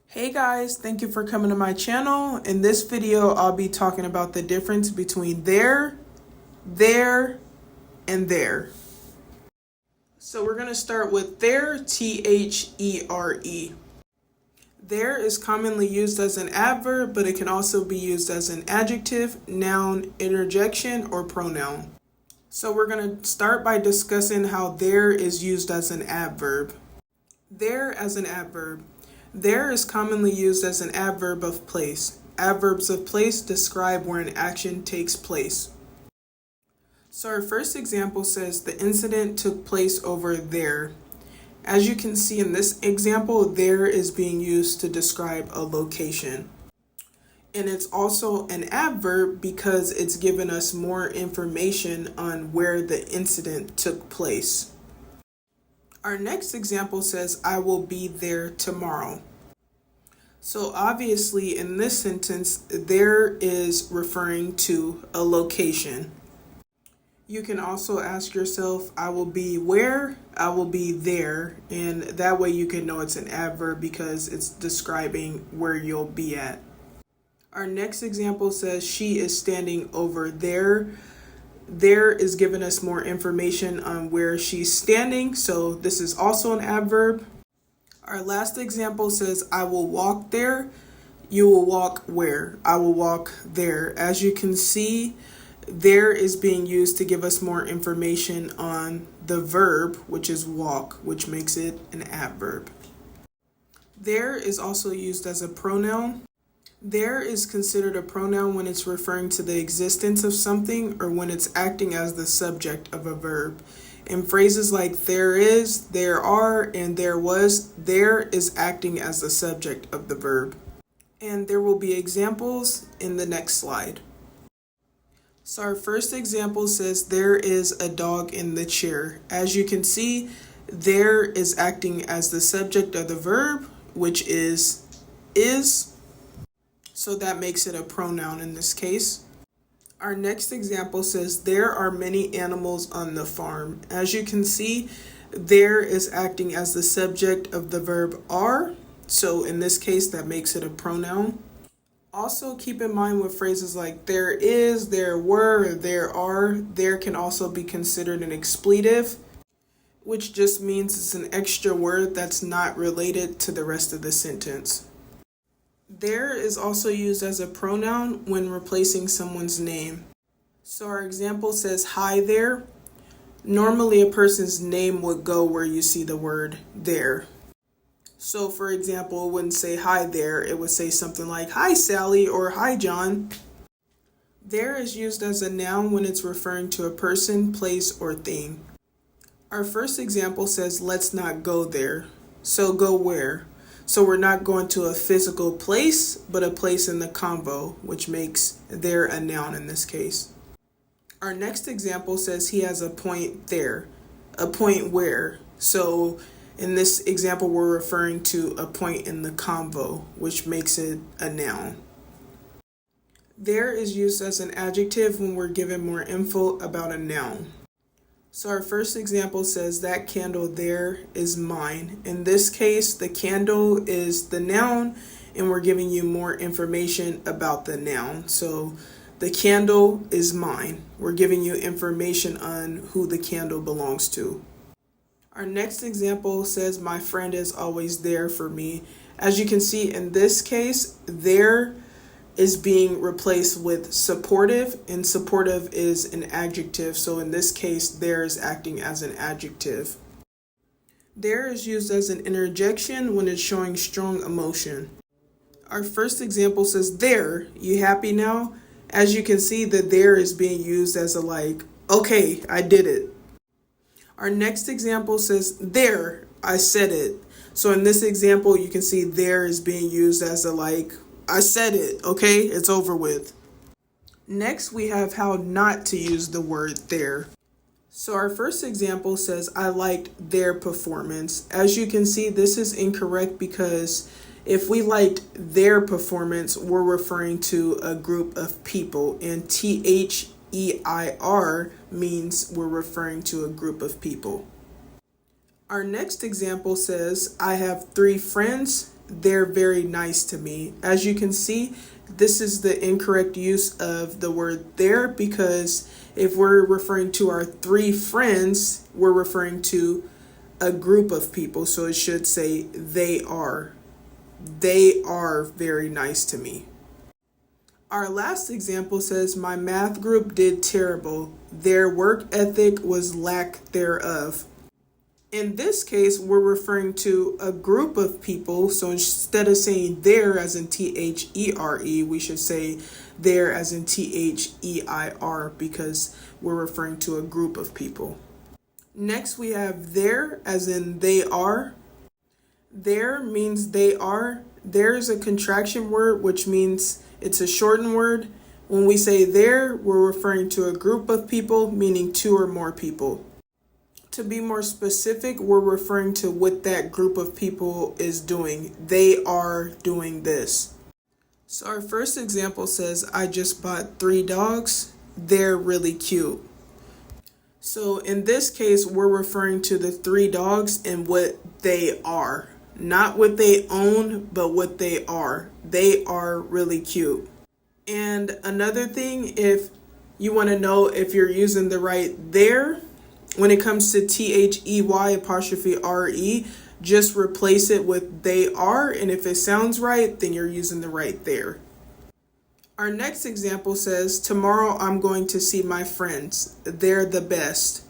Hey guys, thank you for coming to my channel. In this video, I'll be talking about the difference between there, and there. So we're going to start with there, T-H-E-R-E. There is commonly used as an adverb, but it can also be used as an adjective, noun, interjection, or pronoun. So we're going to start by discussing how there is used as an adverb. There as an adverb. There is commonly used as an adverb of place. Adverbs of place describe where an action takes place. So our first example says the incident took place over there. As you can see in this example, there is being used to describe a location. And it's also an adverb because it's given us more information on where the incident took place. Our next example says, I will be there tomorrow. So obviously in this sentence, there is referring to a location. You can also ask yourself, I will be where? I will be there. And that way you can know it's an adverb because it's describing where you'll be at. Our next example says, she is standing over there. There is giving us more information on where she's standing, so this is also an adverb. Our last example says, I will walk there. You will walk where? I will walk there. As you can see, there is being used to give us more information on the verb, which is walk, which makes it an adverb. There is also used as a pronoun. There is considered a pronoun when it's referring to the existence of something or when it's acting as the subject of a verb. In phrases like there is, there are, and there was, there is acting as the subject of the verb. And there will be examples in the next slide. So our first example says there is a dog in the chair. As you can see, there is acting as the subject of the verb, which is. So that makes it a pronoun in this case. Our next example says there are many animals on the farm. As you can see, there is acting as the subject of the verb are. So in this case, that makes it a pronoun. Also keep in mind with phrases like there is, there were, there are, there can also be considered an expletive, which just means it's an extra word that's not related to the rest of the sentence. There is also used as a pronoun when replacing someone's name. So our example says, hi there. Normally a person's name would go where you see the word there. So for example, it wouldn't say hi there, it would say something like, hi Sally or hi John. There is used as a noun when it's referring to a person, place, or thing. Our first example says, let's not go there. So go where? So we're not going to a physical place, but a place in the convo, which makes there a noun in this case. Our next example says he has a point there. A point where? So in this example, we're referring to a point in the convo, which makes it a noun. There is used as an adjective when we're given more info about a noun. So our first example says that candle there is mine. In this case, the candle is the noun and we're giving you more information about the noun. So the candle is mine. We're giving you information on who the candle belongs to. Our next example says my friend is always there for me. As you can see in this case, there is being replaced with supportive, and supportive is an adjective. So in this case, there is acting as an adjective. There is used as an interjection when it's showing strong emotion. Our first example says, there, you happy now? As you can see, the there is being used as a like, okay, I did it. Our next example says, there, I said it. So in this example, you can see there is being used as a like, I said it, okay? It's over with. Next, we have how not to use the word there. So our first example says, I liked their performance. As you can see, this is incorrect because if we liked their performance, we're referring to a group of people, and THEIR means we're referring to a group of people. Our next example says, I have 3 friends they're very nice to me. As you can see, this is the incorrect use of the word there, because if we're referring to our three friends, we're referring to a group of people. So it should say they are. They are very nice to me. Our last example says, my math group did terrible. Their work ethic was lack thereof. In this case, we're referring to a group of people. So instead of saying there as in THERE, we should say there as in THEIR, because we're referring to a group of people. Next, we have there as in they are. There means they are. There is a contraction word, which means it's a shortened word. When we say there, we're referring to a group of people, meaning two or more people. To be more specific, we're referring to what that group of people is doing. They are doing this. So our first example says, I just bought 3 dogs. They're really cute. So in this case, we're referring to the 3 dogs and what they are. Not what they own, but what they are. They are really cute. And another thing, if you want to know if you're using the right there, when it comes to THEY''RE, just replace it with they are. And if it sounds right, then you're using the right there. Our next example says, tomorrow I'm going to see my friends. They're the best.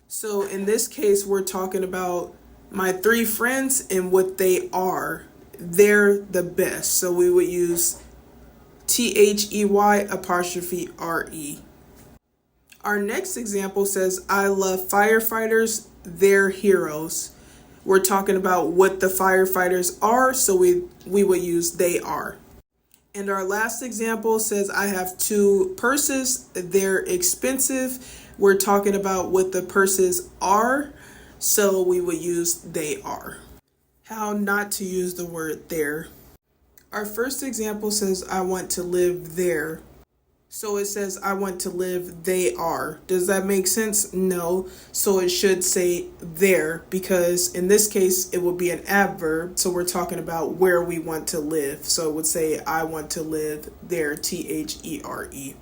So in this case, we're talking about my 3 friends and what they are. They're the best. So we would use THEY''RE. Our next example says, I love firefighters. They're heroes. We're talking about what the firefighters are. So we would use they are. And our last example says, I have 2 purses. They're expensive. We're talking about what the purses are. So we would use they are. How not to use the word there. Our first example says, I want to live there. So it says, I want to live they are. Does that make sense? No. So it should say there, because in this case, it would be an adverb. So we're talking about where we want to live. So it would say, I want to live there, THERE.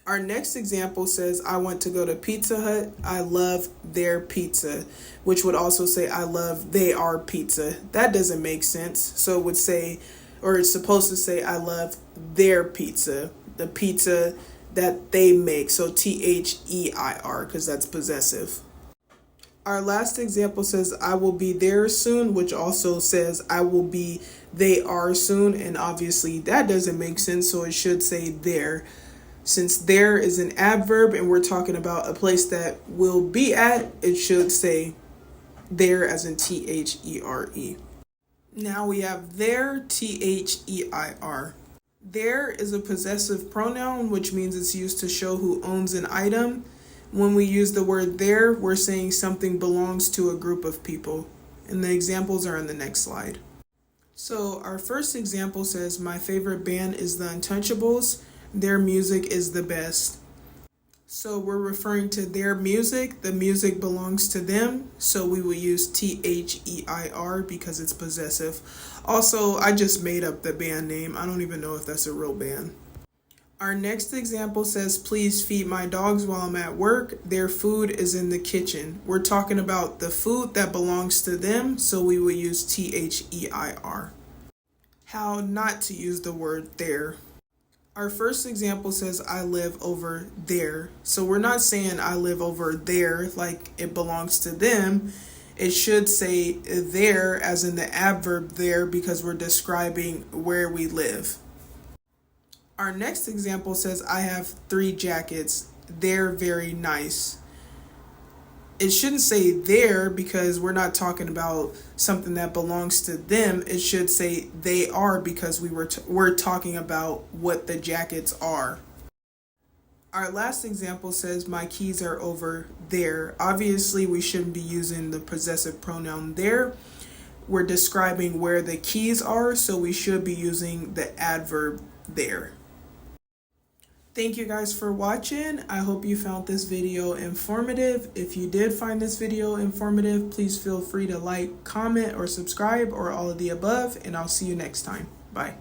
Our next example says, I want to go to Pizza Hut. I love their pizza, which would also say, I love they are pizza. That doesn't make sense. So it would say, or it's supposed to say, I love their pizza, the pizza that they make. So THEIR, because that's possessive. Our last example says, I will be there soon, which also says, I will be they are soon. And obviously that doesn't make sense. So it should say there. Since there is an adverb and we're talking about a place that will be at, it should say there as in THERE. Now we have there, THEIR. There is a possessive pronoun, which means it's used to show who owns an item. When we use the word there, we're saying something belongs to a group of people. And the examples are in the next slide. So our first example says, my favorite band is the Untouchables. Their music is the best. So we're referring to their music. The music belongs to them. So we will use THEIR because it's possessive. Also, I just made up the band name. I don't even know if that's a real band. Our next example says, please feed my dogs while I'm at work. Their food is in the kitchen. We're talking about the food that belongs to them. So we will use THEIR. How not to use the word there. Our first example says, I live over there. So we're not saying I live over there like it belongs to them. It should say there as in the adverb there, because we're describing where we live. Our next example says, I have 3 jackets. They're very nice. It shouldn't say there because we're not talking about something that belongs to them. It should say they are, because we're talking about what the jackets are. Our last example says, my keys are over there. Obviously, we shouldn't be using the possessive pronoun there. We're describing where the keys are, so we should be using the adverb there. Thank you guys for watching. I hope you found this video informative. If you did find this video informative, please feel free to like, comment, or subscribe, or all of the above, and I'll see you next time. Bye.